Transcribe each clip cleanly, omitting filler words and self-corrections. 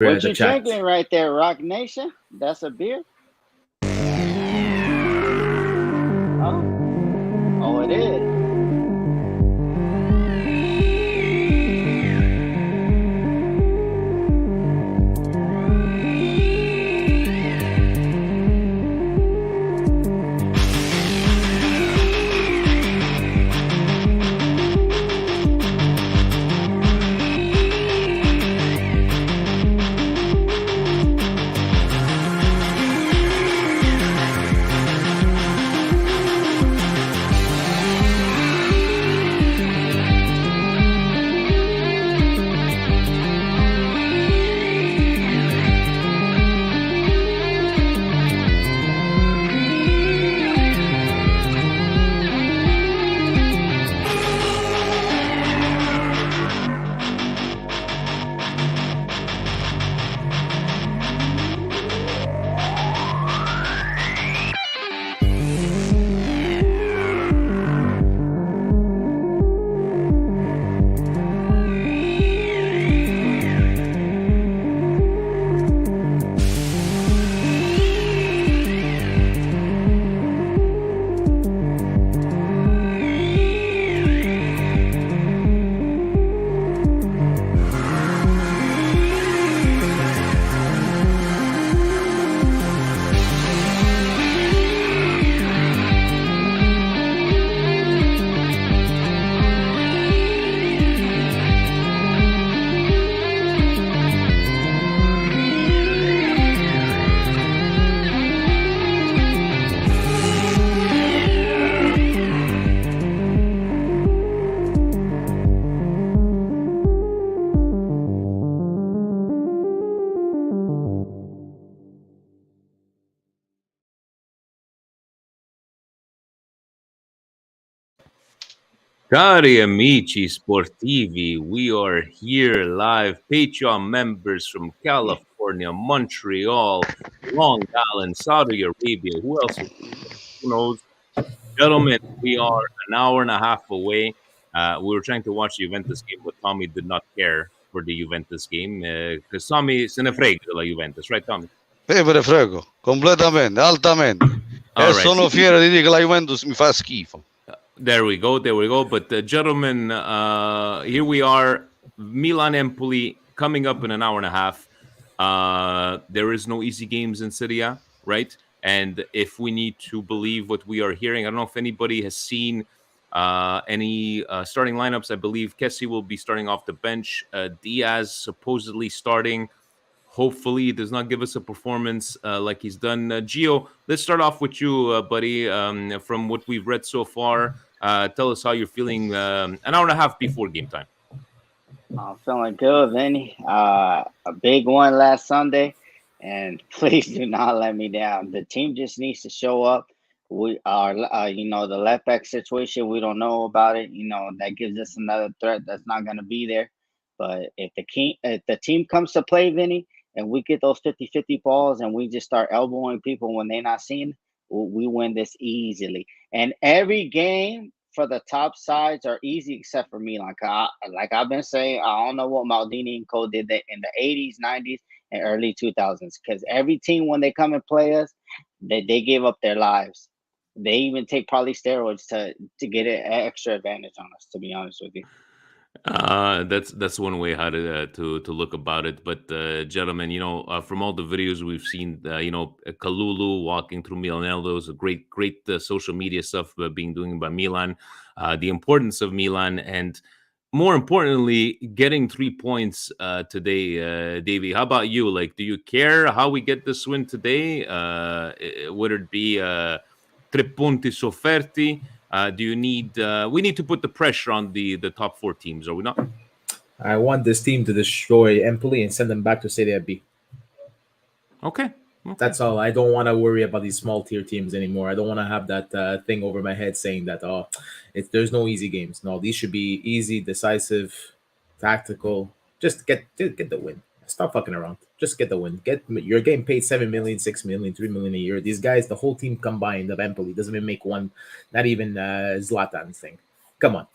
What the you chat. drinking right there, Rock Nation? That's a beer? Oh, oh, it is. Cari amici sportivi, we are here live. Patreon members from California, Montreal, Long Island, Saudi Arabia. Who else is there? Who knows? Gentlemen, we are an hour and a half away. We were trying to watch the Juventus game, but Tommy did not care for the Juventus game because Tommy se ne frega della Juventus, right, Tommy? Me ne frego, completamente, altamente. All E right. sono fiero di dire che la Juventus mi fa schifo. There we go. But gentlemen, here we are. Milan Empoli coming up in an hour and a half. There is no easy games in Serie A, right? And if we need to believe what we are hearing, I don't know if anybody has seen any starting lineups. I believe Kessie will be starting off the bench. Diaz supposedly starting. Hopefully, he does not give us a performance like he's done. Gio, let's start off with you, buddy. From what we've read so far, tell us how you're feeling an hour and a half before game time. I'm feeling good, Vinny. A big one last Sunday, and please do not let me down. The team just needs to show up. We are, the left back situation. We don't know about it. That gives us another threat that's not going to be there. But if the team comes to play, Vinny, and we get those 50-50 balls, and we just start elbowing people when they're not seeing, we win this easily. And every game for the top sides are easy except for Milan. Like I've been saying, I don't know what Maldini and Co did that in the 80s, 90s, and early 2000s. Because every team, when they come and play us, they give up their lives. They even take probably steroids to get an extra advantage on us, to be honest with you. That's one way how to look about it. But gentlemen, from all the videos we've seen, Kalulu walking through Milanello's, a great social media stuff being doing by Milan, the importance of Milan, and more importantly, getting 3 points today. Davey, how about you? Like, do you care how we get this win today? Would it be 3 punti sofferti? Do you need? We need to put the pressure on the top 4 teams, are we not? I want this team to destroy Empoli and send them back to Serie B. Okay. That's all. I don't want to worry about these small tier teams anymore. I don't want to have that thing over my head saying that there's no easy games. No, these should be easy, decisive, tactical. Just get the win. Stop fucking around. Just get the win. You're getting paid 7 million, 6 million, 3 million a year. These guys, the whole team combined of Empoli doesn't even make one. Not even Zlatan's thing. Come on,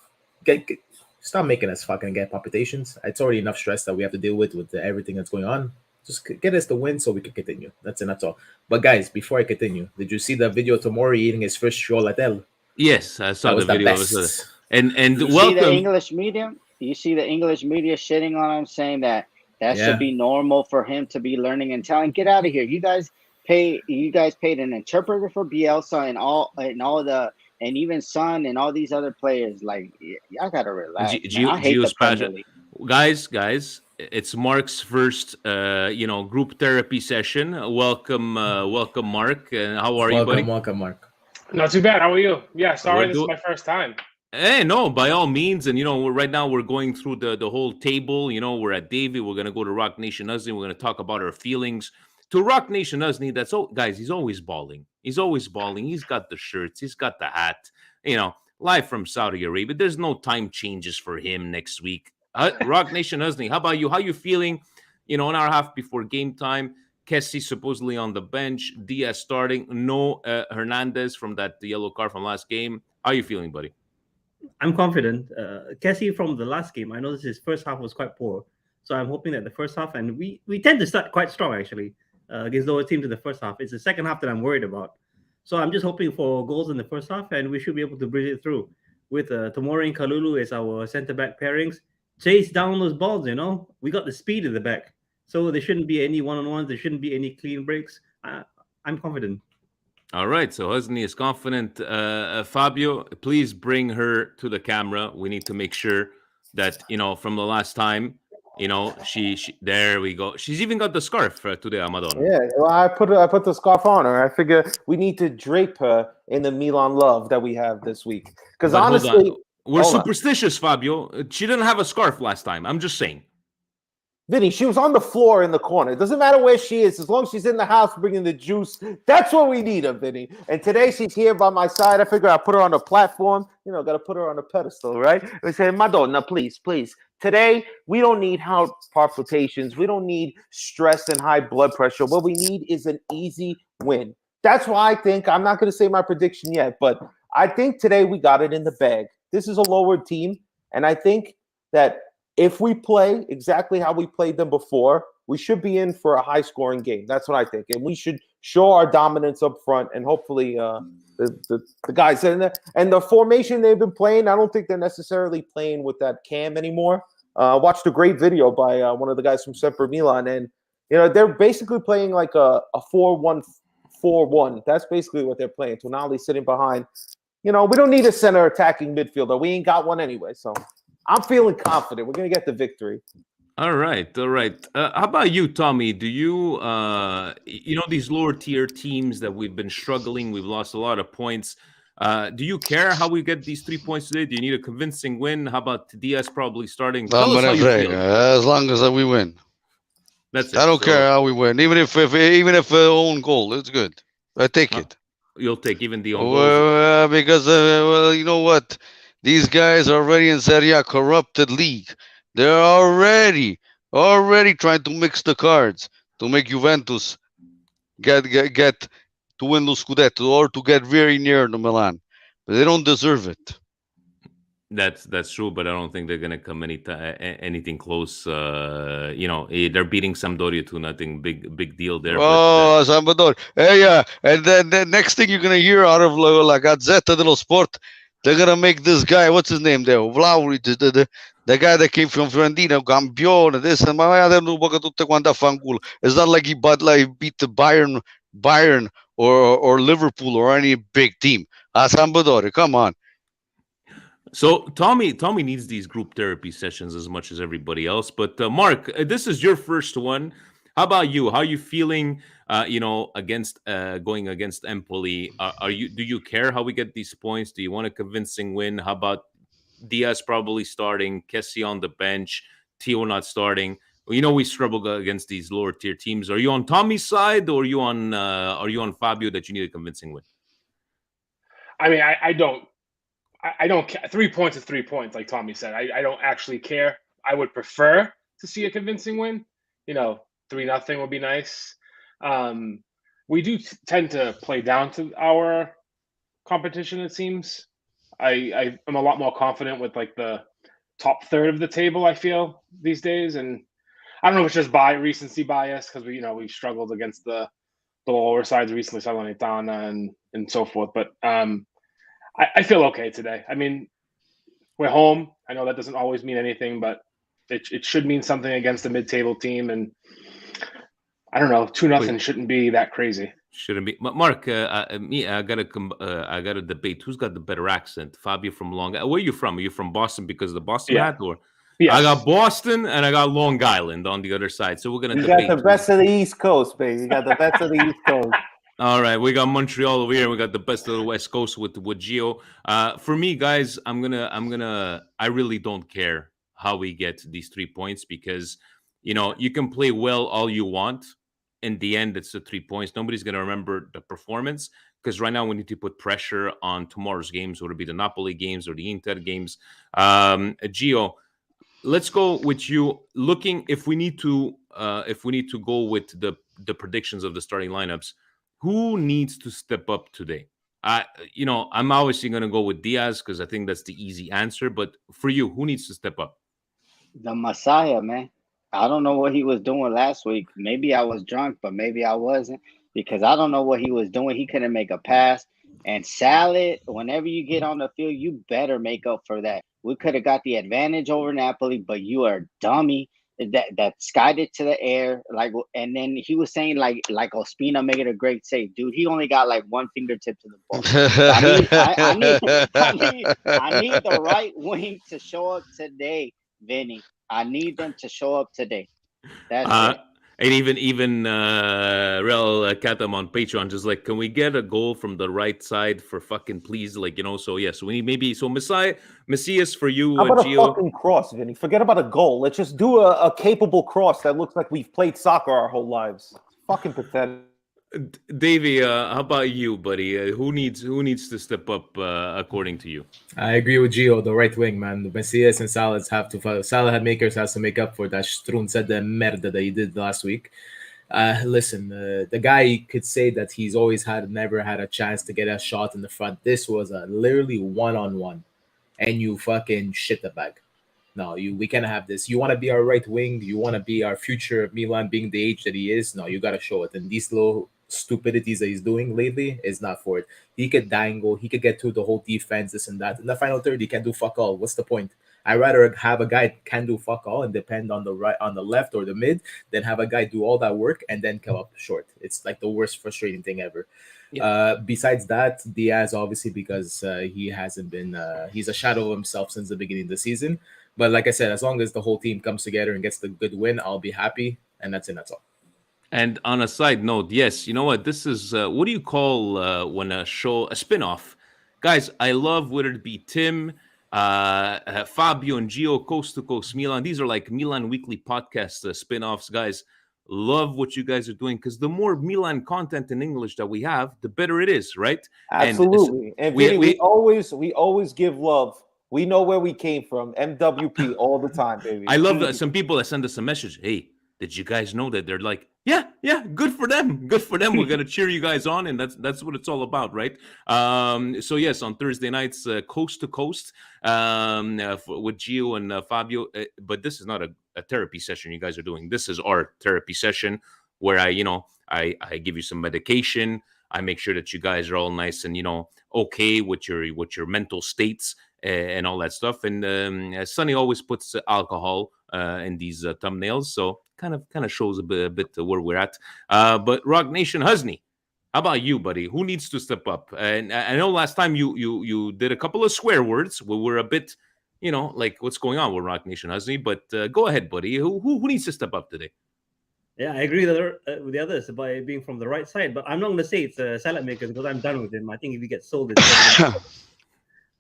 stop making us fucking get palpitations. It's already enough stress that we have to deal with everything that's going on. Just get us the win so we can continue. That's it. That's all. But guys, before I continue, did you see the video of Tomori eating his first cholatel? Yes, I saw That the was the video. best. And You see the welcome. English media? You see the English media shitting on him, saying that Yeah. should be normal for him to be learning and telling. Get out of here! You guys paid an interpreter for Bielsa and even Son and all these other players. Like, y'all gotta relax, man. I hate the Premier League. Guys, it's Mark's first group therapy session. Welcome, Mark. And how are you, buddy? Welcome, Mark. Not too bad. How are you? Yeah, sorry, this is do- my first time. Hey, no, by all means. And right now we're going through the whole table. We're at Davy. We're gonna go to Rock Nation Uzni. We're gonna talk about our feelings. To Rock Nation Uzni, guys, he's always balling. He's always balling. He's got the shirts, he's got the hat, live from Saudi Arabia. There's no time changes for him next week. Rock Nation Uzni, how about you? How you feeling? An hour and a half before game time. Kessie supposedly on the bench. Diaz starting. No Hernandez from that yellow card from last game. How you feeling, buddy? I'm confident. Kessie from the last game, I noticed his first half was quite poor. So I'm hoping that the first half, and we tend to start quite strong actually against lower teams in the first half. It's the second half that I'm worried about. So I'm just hoping for goals in the first half, and we should be able to bridge it through with Tomori and Kalulu as our centre-back pairings. Chase down those balls, We got the speed in the back. So there shouldn't be any one-on-ones. There shouldn't be any clean breaks. I'm confident. All right, so Husni is confident. Fabio, please bring her to the camera. We need to make sure that, from the last time, she there we go. She's even got the scarf today, Amadon. Yeah, well, I put the scarf on her. I figure we need to drape her in the Milan love that we have this week. Because honestly, we're superstitious, Fabio. She didn't have a scarf last time. I'm just saying. Vinny, she was on the floor in the corner. It doesn't matter where she is, as long as she's in the house bringing the juice. That's what we need her, Vinny. And today she's here by my side. I figure I'll put her on a platform. Got to put her on a pedestal, right? We say, Madonna, please. Today, we don't need heart palpitations. We don't need stress and high blood pressure. What we need is an easy win. That's why I think, I'm not going to say my prediction yet, but I think today we got it in the bag. This is a lower team, and I think that if we play exactly how we played them before, we should be in for a high-scoring game. That's what I think. And we should show our dominance up front, and hopefully the guys and the formation they've been playing, I don't think they're necessarily playing with that cam anymore. Watched a great video by one of the guys from Semper Milan, and they're basically playing like a 4-1-4-1. That's basically what they're playing. Tonali sitting behind. We don't need a center attacking midfielder. We ain't got one anyway, so I'm feeling confident. We're going to get the victory. All right. How about you, Tommy? Do you, these lower tier teams that we've been struggling, we've lost a lot of points. Do you care how we get these 3 points today? Do you need a convincing win? How about Diaz probably starting? Tell us how you feel. As long as we win. That's it. I don't care how we win. Even if own goal, it's good. I take it. You'll take even the own goal. Because, you know what? These guys are already in Serie A, corrupted league. They're already trying to mix the cards to make Juventus get to win the Scudetto or to get very near to Milan. But they don't deserve it. That's true, but I don't think they're gonna come anything close. They're beating Sampdoria to nothing. Big deal there. Oh, Sampdoria. Yeah. And then the next thing you're gonna hear out of La Gazzetta dello Sport, they're gonna make this guy, what's his name there? Vlauri, the guy that came from Fiorentina, Campione, this and tutte quante a fanculo. It's not like he beat the Bayern or Liverpool or any big team. Sampdoria, come on. So Tommy needs these group therapy sessions as much as everybody else. But Mark, this is your first one. How about you? How are you feeling? Against going against Empoli. Do you care how we get these points? Do you want a convincing win? How about Diaz probably starting, Kessie on the bench, Tio not starting? We struggle against these lower tier teams. Are you on Tommy's side, or are you on Fabio that you need a convincing win? I mean, I don't. 3 points is 3 points, like Tommy said. I don't actually care. I would prefer to see a convincing win. 3-0 would be nice. We do tend to play down to our competition, it seems. I'm a lot more confident with like the top third of the table, I feel, these days. And I don't know if it's just recency bias because we struggled against the lower sides recently, Salernitana and so forth. But I feel okay today. I mean, we're home. I know that doesn't always mean anything, but it should mean something against a mid-table team. And I don't know, 2-0 shouldn't be that crazy. Shouldn't be. Mark, I gotta debate. Who's got the better accent? Fabio from Long Island. Where are you from? Are you from Boston because of the Boston hat, or? Yes. I got Boston and I got Long Island on the other side. So we're gonna debate. You got the best of the East Coast, baby. You got the best of the East Coast. All right, we got Montreal over here. We got the best of the West Coast with Gio. For me, guys, I really don't care how we get these 3 points because you can play well all you want. In the end, it's the 3 points. Nobody's going to remember the performance because right now we need to put pressure on tomorrow's games, whether it be the Napoli games or the Inter games. Gio, let's go with you. Looking if we need to go with the predictions of the starting lineups, who needs to step up today? I'm obviously going to go with Diaz because I think that's the easy answer. But for you, who needs to step up? The Messiah, man. I don't know what he was doing last week. Maybe I was drunk, but maybe I wasn't because I don't know what he was doing. He couldn't make a pass. And Salad, whenever you get on the field, you better make up for that. We could have got the advantage over Napoli, but you are a dummy that skied it to the air. And then he was saying like Ospina made a great save. Dude, he only got like one fingertip to the ball. I need the right wing to show up today, Vinny. I need them to show up today. That's it. And even Real Katam on Patreon just like, can we get a goal from the right side for fucking please? So yes, we need maybe Messias for you. How about Gio? a fucking cross, Vinny? Forget about a goal. Let's just do a capable cross that looks like we've played soccer our whole lives. Fucking pathetic. Davey, how about you, buddy? Who needs to step up according to you? I agree with Gio, the right wing, man. The Messias and Salah have to follow. Salah makers has to make up for that strunza de merda that he did last week. Listen, the guy could say that he's always never had a chance to get a shot in the front. This was a literally one-on-one, and you fucking shit the bag. No, we can't have this. You want to be our right wing? You want to be our future Milan being the age that he is? No, you got to show it. And these little stupidities that he's doing lately is not for it. He could dangle. He could get through the whole defense, this and that. In the final third, he can't do fuck all. What's the point? I'd rather have a guy can do fuck all and depend on the right, on the left or the mid, than have a guy do all that work and then come up short. It's like the worst frustrating thing ever. Yeah. Besides that, Diaz, obviously, because he hasn't been, he's a shadow of himself since the beginning of the season. But like I said, as long as the whole team comes together and gets the good win, I'll be happy. And that's it. That's all. And on a side note, yes, you know what? This is, what do you call when a spinoff? Guys, I love whether it be Tim, Fabio and Gio, Coast to Coast Milan. These are like Milan Weekly podcast spinoffs, guys. Love what you guys are doing because the more Milan content in English that we have, the better it is, right? Absolutely. And Vinny, we always give love. We know where we came from. MWP all the time, baby. I love that some people that send us a message. Hey, did you guys know that? They're like, yeah, good for them. Good for them. We're gonna cheer you guys on, and that's what it's all about, right? So yes, on Thursday nights, coast to coast, with Gio and Fabio. But this is not a therapy session you guys are doing. This is our therapy session where I give you some medication. I make sure that you guys are all nice and okay with your mental states and all that stuff. And Sonny always puts alcohol in these thumbnails, so kind of shows a bit where we're at. But Rock Nation Husney, how about you, buddy? Who needs to step up? And I know last time you did a couple of swear words. We were a bit, like what's going on with Rock Nation Husney. But go ahead, buddy. Who needs to step up today? Yeah, I agree with the others by being from the right side, but I'm not going to say it's Salad Makers because I'm done with him. I think if he gets sold,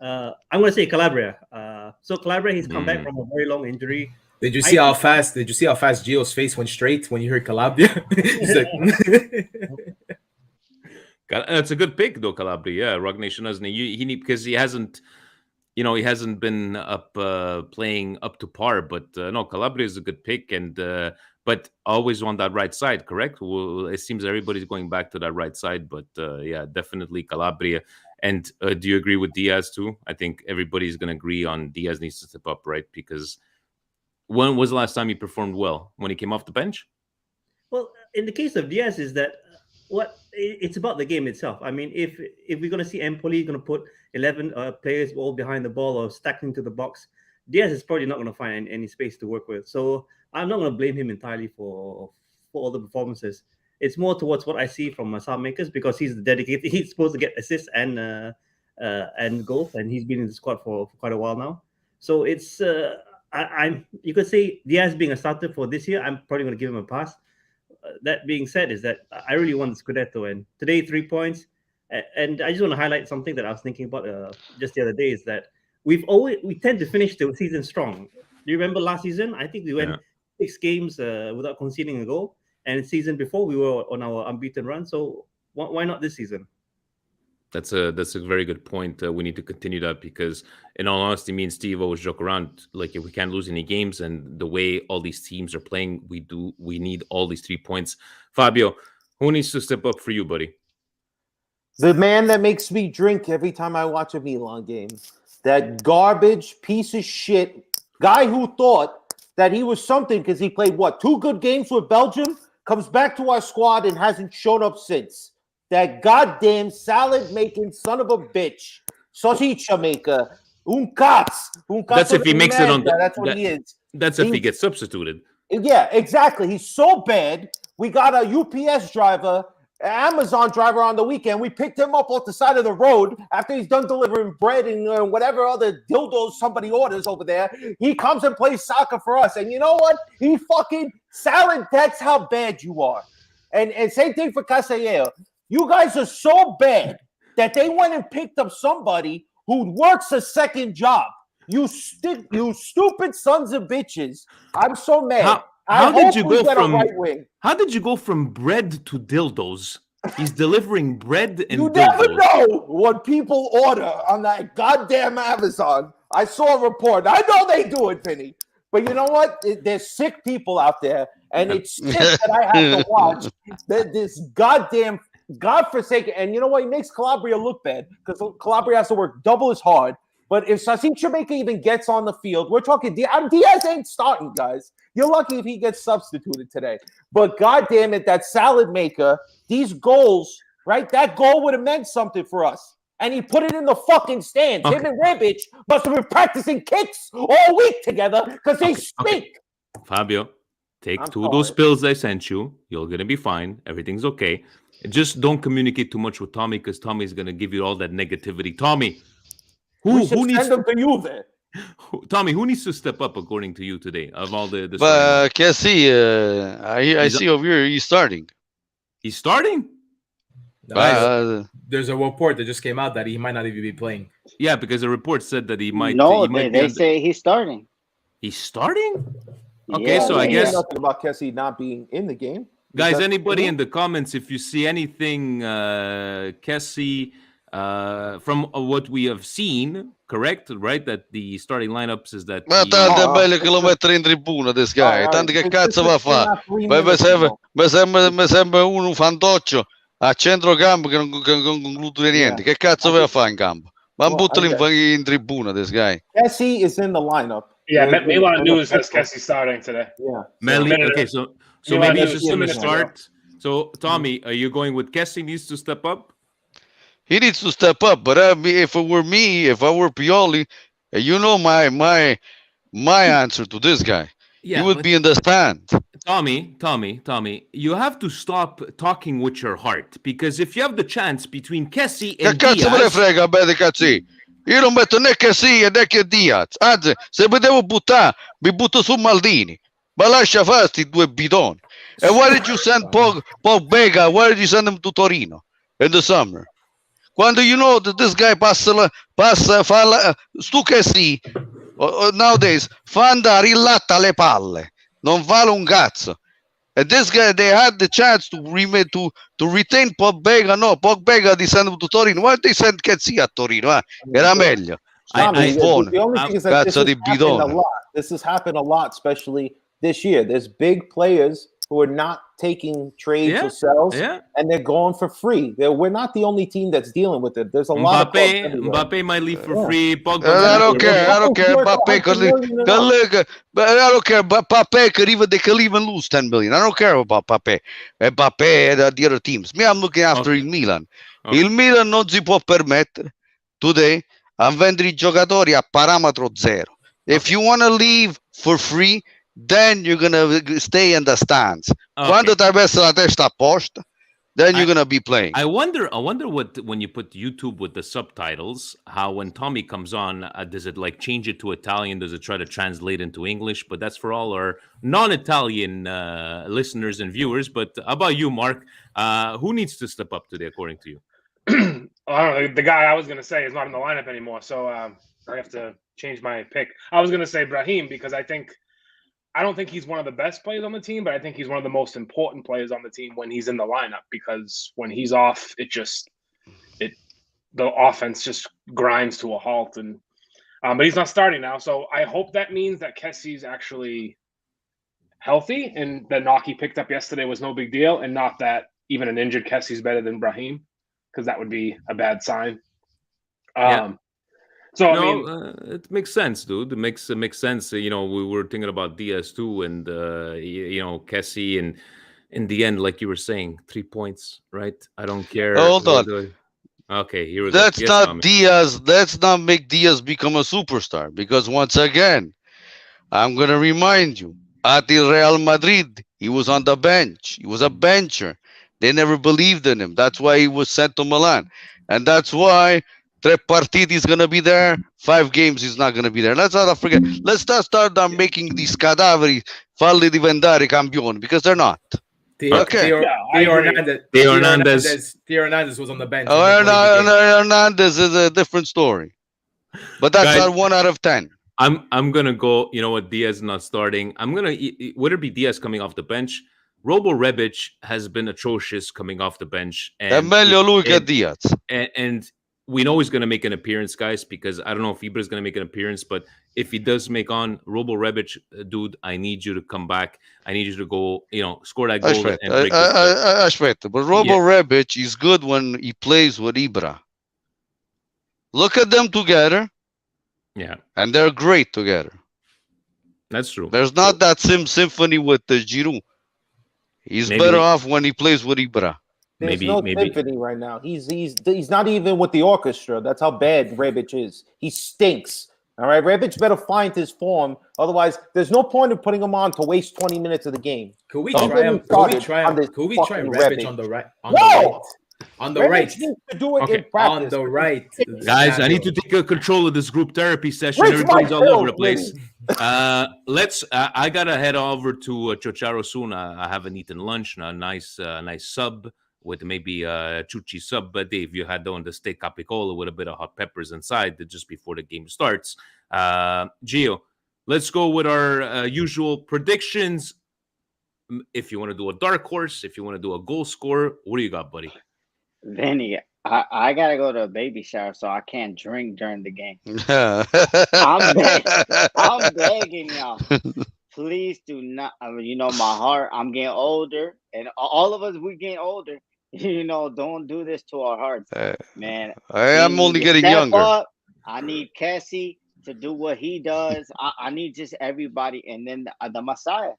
I'm going to say Calabria. So Calabria, he's come back from a very long injury. Did you see how fast Gio's face went straight when you heard Calabria? That's a good pick, though, Calabria. Yeah, Rock Nation doesn't he need because he hasn't. He hasn't been up playing up to par, but no, Calabria is a good pick, and but always on that right side, correct? Well, it seems everybody's going back to that right side, but yeah, definitely Calabria. And do you agree with Diaz too? I think everybody's going to agree on Diaz needs to step up, right? Because When was the last time he performed well? When he came off the bench? Well, in the case of Diaz, is that it's about the game itself. I mean, if we're going to see Empoli going to put 11 players all behind the ball or stacking to the box, Diaz is probably not going to find any space to work with. So I'm not going to blame him entirely for all the performances. It's more towards what I see from Masam Makers, because he's the dedicated. He's supposed to get assists and goals, and he's been in the squad for quite a while now. So it's you could say Diaz being a starter for this year, I'm probably going to give him a pass. That being said, is that I really want the Scudetto, and today 3 points. And I just want to highlight something that I was thinking about just the other day, is that we tend to finish the season strong. Do you remember last season? I think we went 6 games without conceding a goal, and the season before we were on our unbeaten run. So why not this season? That's a very good point. We need to continue that, because in all honesty, me and Steve always joke around, like, if we can't lose any games, and the way all these teams are playing, we need all these 3 points. Fabio, who needs to step up for you, buddy? The man that makes me drink every time I watch a Milan game. That garbage piece of shit guy who thought that he was something because he played, 2 good games with Belgium, comes back to our squad and hasn't shown up since. That goddamn salad-making son of a bitch, salsiccia maker, un cazzo. That's if he makes it on. That's what he is. That's if he gets substituted. Yeah, exactly. He's so bad. We got a UPS driver, Amazon driver on the weekend. We picked him up off the side of the road after he's done delivering bread and whatever other dildos somebody orders over there. He comes and plays soccer for us. And you know what? He fucking salad. That's how bad you are. And same thing for Casillero. You guys are so bad that they went and picked up somebody who works a second job. You stupid sons of bitches. I'm so mad. How did you go from bread to dildos? He's delivering bread and dildos. You never know what people order on that goddamn Amazon. I saw a report. I know they do it, Vinny. But you know what? There's sick people out there, and it's sick that I have to watch this goddamn godforsaken. And you know what? He makes Calabria look bad, because Calabria has to work double as hard. But if Salsiccia Maker even gets on the field, we're talking Diaz ain't starting, guys. You're lucky if he gets substituted today. But goddamn it, that salad maker, these goals, right? That goal would have meant something for us. And he put it in the fucking stands. Okay. Him and Rebic must have been practicing kicks all week together because they stink. Okay. Fabio, take 2 of those pills I sent you. You're going to be fine. Everything's okay. Just don't communicate too much with Tommy, because Tommy's going to give you all that negativity. Tommy, who needs them to you then? Tommy, who needs to step up according to you today of all the But Cassie, I see over here he's starting. He's starting? There's a report that just came out that he might not even be playing. Yeah, because the report said that he might. No, they say he's starting. He's starting? Okay, yeah, so I guess nothing about Cassie not being in the game. Guys, anybody in the comments, if you see anything, Cassie, from what we have seen, correct? Right? That the starting lineups is that. Ma tanto è bello che lo mettere in tribuna, this guy. Tanto che cazzo va a fare? Mi sembra un fantoccio a centrocampo che non conclude niente. Che cazzo va a fare in campo? Ma buttalo in tribuna, this guy. Cassie is in the lineup. Yeah, Milan News has Cassie starting today. Yeah. Okay, so maybe he's just going to start. So, Tommy, are you going with Cassie needs to step up? He needs to step up, but if it were me, if I were Pioli, you know my answer to this guy. Yeah, he would be in the stand. Tommy, you have to stop talking with your heart, because if you have the chance between Kessie Che and cazzo me ne Diaz, frega, beh, cazzi? Io non metto né Kessie né che Diaz. Anzi, se mi devo buttare, mi butto su Maldini. Ma lascia fare sti 2 bidoni. And why did you send Pogba? Why did you send him to Torino in the summer? Quando you know that this guy passa stu Kessie nowadays fa andare il latte alle palle, non vale un cazzo. And this guy, they had the chance to retain Pogba. No, Pogba di send him to Torino. Why they send Kessie a Torino? Era meglio. The only thing is that this has happened a lot, especially this year. There's big players who are not taking trades Yeah, or sells, yeah. and they're going for free. We're not the only team that's dealing with it. There's a lot of clubs everywhere. Mbappe might leave for Yeah. free. Pogba. I don't care. I don't care. Worth Mbappe could 100 leave. million enough. But I don't care. But Mbappe they could even lose 10 million. I don't care about Mbappe. Mbappe and the other teams. Me, I'm looking after Okay. il Milan. Okay. Il Milan non si può permettere today a vendere i giocatori a parametro zero. If you want to leave for free, then you're gonna stay in the stands. Quando ti hai messo la testa a posto, then you're gonna be playing. I wonder what when you put YouTube with the subtitles, how when Tommy comes on, does it like change it to Italian? Does it try to translate into English? But that's for all our non-Italian listeners and viewers. But how about you, Mark? Who needs to step up today, according to you? I don't know. The guy I was going to say is not in the lineup anymore, so I have to change my pick. I was going to say Brahim because I don't think he's one of the best players on the team, but I think he's one of the most important players on the team when he's in the lineup, because when he's off, the offense just grinds to a halt. And but he's not starting now, so I hope that means that Kessie's actually healthy and the knock he picked up yesterday was no big deal, and not that even an injured Kessie's better than Brahim, because that would be a bad sign. So I mean, it makes sense, dude. It makes sense. We were thinking about Diaz too, and Kessie, and in the end, like you were saying, 3 points, right? I don't care. Hold on. Okay, here we go. That's not Diaz. Let's not make Diaz become a superstar, because once again, I'm gonna remind you, at the Real Madrid, he was on the bench. He was a bencher. They never believed in him. That's why he was sent to Milan, and that's why Tre partiti is going to be there. 5 games he's not going to be there. Let's not forget. Let's not start making these cadaveri farli diventare campioni, because they're not. Theo Hernandez was on the bench. Hernandez is a different story. But that's not 1 out of 10. I'm gonna go. You know what? Diaz not starting. Would it be Diaz coming off the bench? Robo Rebic has been atrocious coming off the bench. And meglio lui che Diaz. And we know he's going to make an appearance, guys, because I don't know if Ibra's going to make an appearance, but if he does make on Robo Rebic, dude, I need you to come back. I need you to go, score that goal. But Robo Rebic is good when he plays with Ibra. Look at them together. Yeah. And they're great together. That's true. There's not that symphony with Giroud. He's better off when he plays with Ibra. There's no symphony right now. He's not even with the orchestra. That's how bad Rebic is. He stinks. All right, Rebic better find his form. Otherwise, there's no point in putting him on to waste 20 minutes of the game. Could we try Rebic on the right? On the right. To do it in practice. On the right. Guys, I need to take control of this group therapy session. Everybody's all over the place. I gotta head over to Chocharo soon. I haven't eaten lunch. A nice sub with maybe a chuchi sub. But Dave, you had on the steak capicola with a bit of hot peppers inside just before the game starts. Gio, let's go with our usual predictions. If you want to do a dark horse, if you want to do a goal scorer, what do you got, buddy? Vinny, I gotta go to a baby shower, so I can't drink during the game. I'm begging y'all. Please do not. My heart. I'm getting older, and all of us, we're getting older. Don't do this to our hearts, man. I am only getting younger. Up. I need Kessie to do what he does. I need just everybody, and then the Messiah.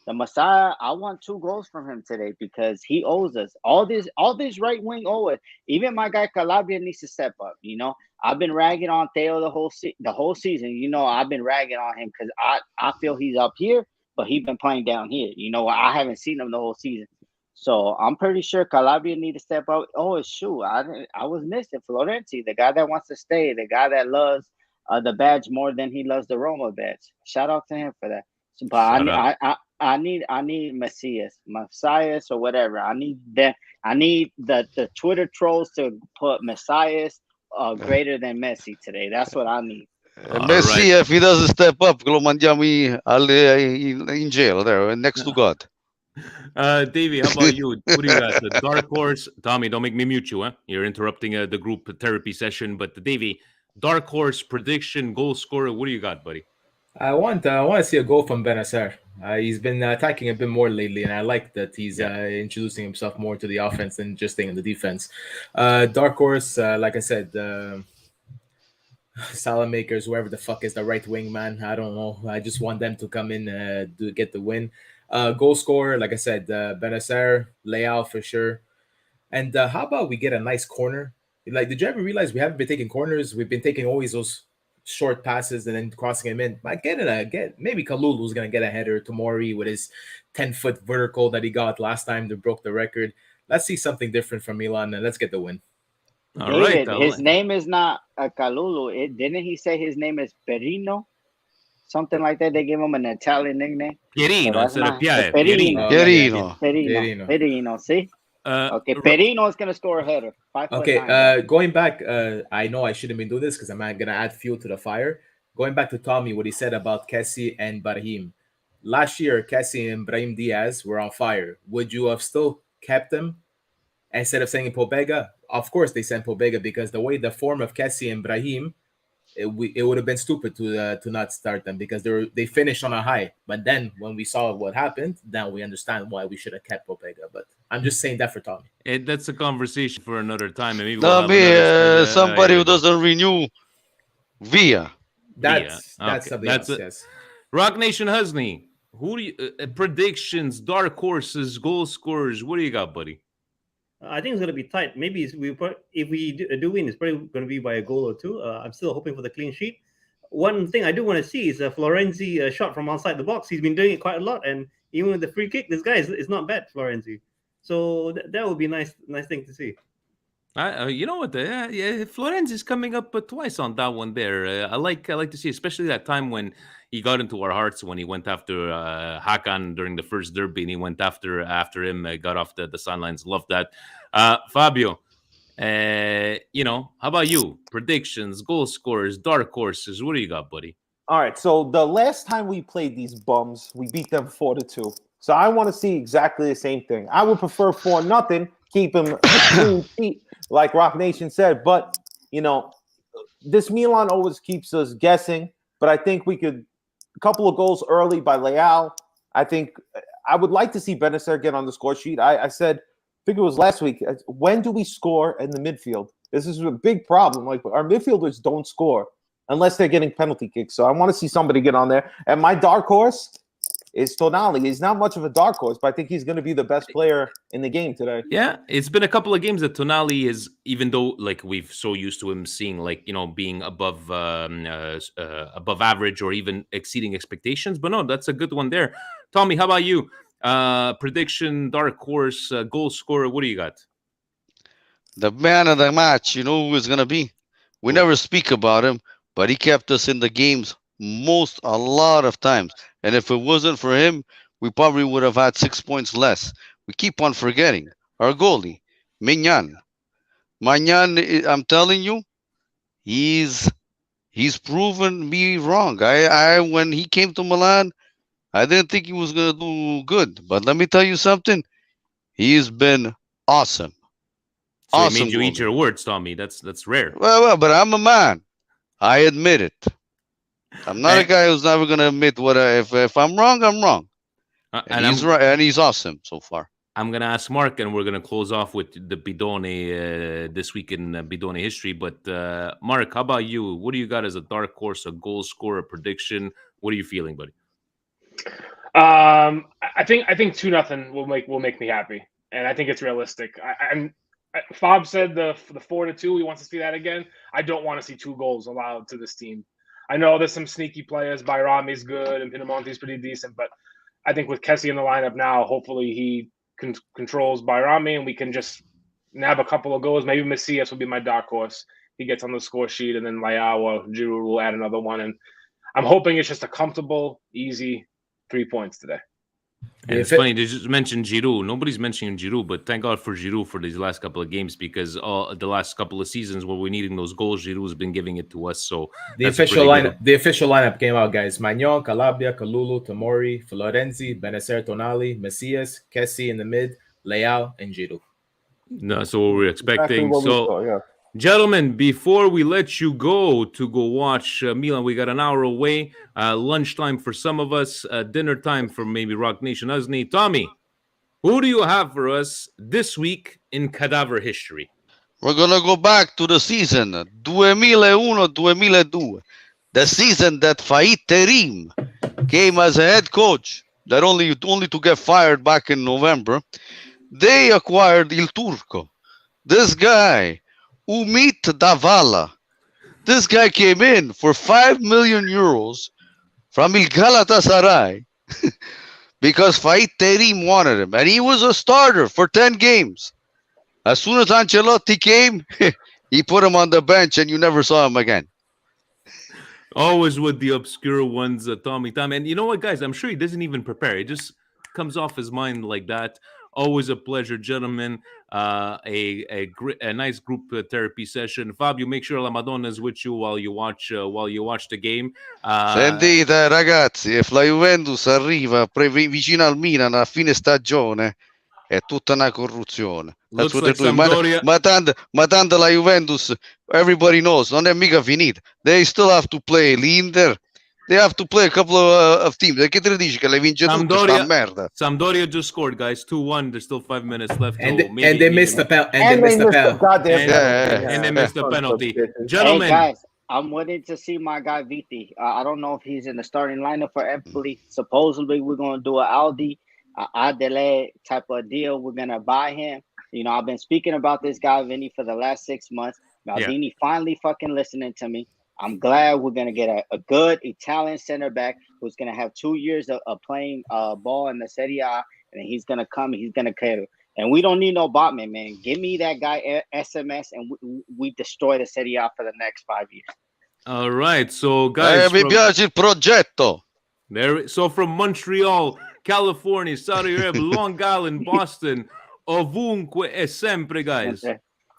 The Messiah, I want 2 goals from him today because he owes us. All this right wing owe us. Even my guy Calabria needs to step up. I've been ragging on Theo the whole season. I've been ragging on him because I feel he's up here, but he's been playing down here. I haven't seen him the whole season. So I'm pretty sure Calabria need to step up. Oh, shoot. I was missing Florenzi, the guy that wants to stay, the guy that loves the badge more than he loves the Roma badge. Shout out to him for that. But I need Messias or whatever. I need that. I need the Twitter trolls to put Messias greater than Messi today. That's what I need. Messi, if he doesn't step up, lo mandiamo in jail there next to God. Davey, how about you? What do you got? The dark horse. Tommy, don't make me mute you. You're interrupting the group therapy session. But Davey, dark horse prediction, goal scorer. What do you got, buddy? I want to see a goal from Benacer. He's been attacking a bit more lately, and I like that he's introducing himself more to the offense than just staying in the defense. Dark horse, like I said, Salamakers, whoever the fuck is the right wing man, I don't know. I just want them to come in to get the win. Goal scorer, like I said, Benacer, Leao for sure. And how about we get a nice corner? Like, did you ever realize we haven't been taking corners? We've been taking always those short passes and then crossing him in. But get maybe Kalulu's gonna get a header. Tomori with his 10-foot vertical that he got last time that broke the record. Let's see something different from Milan and let's get the win. All right. David, his name is not Kalulu. Didn't he say his name is Perino? Something like that. They gave him an Italian nickname. Pierino that's instead of not- Pierre. Perino. Pierino. Perino. See? Okay, Perino is gonna score a header. 5'9". Okay, going back, I know I shouldn't be doing this because I'm not gonna add fuel to the fire. Going back to Tommy, what he said about Kessie and Brahim. Last year, Kessie and Brahim Diaz were on fire. Would you have still kept them instead of sending Pobega? Of course, they sent Pobega because the way the form of Kessie and Brahim, it would have been stupid to not start them because they finished on a high. But then when we saw what happened, now we understand why we should have kept Pobega. But I'm just saying that for Tommy. That's a conversation for another time. And maybe No, we'll have somebody here who we go. doesn't renew Via. That's Okay, something that's else. it. Yes. Rock Nation Husney, who do you predictions, dark horses, goal scorers? What do you got, buddy? I think it's going to be tight. Maybe if we do win, it's probably going to be by a goal or two. I'm still hoping for the clean sheet. One thing I do want to see is a Florenzi shot from outside the box. He's been doing it quite a lot, and even with the free kick, this guy is not bad, Florenzi. So that would be nice thing to see. You know what? Florenzi is coming up twice on that one. There, I like to see, especially that time when he got into our hearts when he went after Hakan during the first derby, and he went after him, got off the sidelines. Love that, Fabio. How about you? Predictions, goal scorers, dark horses. What do you got, buddy? All right. So the last time we played these bums, we beat them 4-2. So I want to see exactly the same thing. I would prefer 4-0, keep them clean sheet, like Rock Nation said. But this Milan always keeps us guessing. But I think we could a couple of goals early by Leao. I think I would like to see Benacer get on the score sheet. I said, I think it was last week. When do we score in the midfield? This is a big problem. Like, our midfielders don't score unless they're getting penalty kicks. So I want to see somebody get on there. And my dark horse is Tonali. He's not much of a dark horse, but I think he's going to be the best player in the game today. Yeah, it's been a couple of games that Tonali is, even though like we've so used to him seeing being above average or even exceeding expectations. But no, that's a good one there. Tommy, how about you? Prediction, dark horse, goal scorer. What do you got? The man of the match, you know who is going to be? We never speak about him, but he kept us in the games a lot of times. And if it wasn't for him, we probably would have had 6 points less. We keep on forgetting our goalie, Mignan. Mignan, I'm telling you, he's proven me wrong. I when he came to Milan, I didn't think he was gonna do good. But let me tell you something, he's been awesome. So awesome. It means you goalie. eat your words, Tommy. That's rare. Well, but I'm a man. I admit it. I'm not a guy who's never gonna admit what if I'm wrong, I'm wrong. And he's right, and he's awesome so far. I'm gonna ask Mark, and we're gonna close off with the Bidone this week in Bidone history. But Mark, how about you? What do you got as a dark horse, a goal scorer prediction? What are you feeling, buddy? I think 2-0 will make me happy, and I think it's realistic. Fob said the 4-2. He wants to see that again. I don't want to see 2 goals allowed to this team. I know there's some sneaky players. Bayrami's good and Pinamonti's pretty decent, but I think with Kessie in the lineup now, hopefully he controls Bayrami and we can just nab a couple of goals. Maybe Macias will be my dark horse. He gets on the score sheet, and then Leao or Giroud will add another one. And I'm hoping it's just a comfortable, easy 3 points today. And it's funny, they just mentioned Giroud. Nobody's mentioning Giroud, but thank God for Giroud for these last couple of games, because the last couple of seasons where we're needing those goals, Giroud's been giving it to us. So the official lineup came out, guys. Magnon, Calabria, Kalulu, Tomori, Florenzi, Benacer, Tonali, Macias, Kessie in the mid, Leao, and Giroud. No, so what we're expecting. Exactly what we saw, yeah. Gentlemen, before we let you go to go watch Milan, we got an hour away. Lunchtime for some of us, dinner time for maybe Rock Nation Uzni. Tommy, who do you have for us this week in Cadaver history? We're gonna go back to the season 2001-2002, the season that Fait Terim came as a head coach, that only to get fired back in November. They acquired Il Turco. This guy, Umit Davala. This guy came in for 5 million euros from Il Galatasaray because Fait Terim wanted him, and he was a starter for 10 games. As soon as Ancelotti came, he put him on the bench, and you never saw him again. Always with the obscure ones, Tommy. And you know what, guys? I'm sure he doesn't even prepare. It just comes off his mind like that. Always a pleasure, gentlemen. A nice group therapy session. Fabio, make sure La Madonna is with you while you watch the game. Sentite, ragazzi, if la Juventus arriva vicino al Milan a fine stagione, è tutta una corruzione. That's Looks what they're like doing. Sampdoria. Ma tanto la Juventus, everybody knows, non è mica finita. They still have to play l'Inter. They have to play a couple of teams. Che te ne dici che le vince tutte sta merda? Sampdoria just scored, guys. 2-1. There's still 5 minutes left. And they missed the penalty. And they missed the goddamn penalty. And they missed the penalty. Hey Gentlemen, guys, I'm waiting to see my guy Viti. I don't know if he's in the starting lineup for Empoli. Supposedly, we're going to do an Aldi, Adele type of deal. We're going to buy him. You know, I've been speaking about this guy, Vinny, for the last 6 months. Maldini finally fucking listening to me. I'm glad we're going to get a good Italian center back who's going to have 2 years of playing ball in the Serie A, and he's going to come, he's going to cater. And we don't need no Botman, man. Give me that guy SMS, and we destroy the Serie A for the next 5 years. All right. So, guys. Mi piace il progetto. So, from Montreal, California, Saudi Arabia, Long Island, Boston, ovunque e sempre, guys.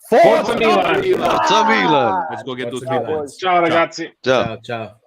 Forza Milan! Forza Milan! Let's go get those Forza Milan. points. Ciao, ragazzi. Ciao. Ciao.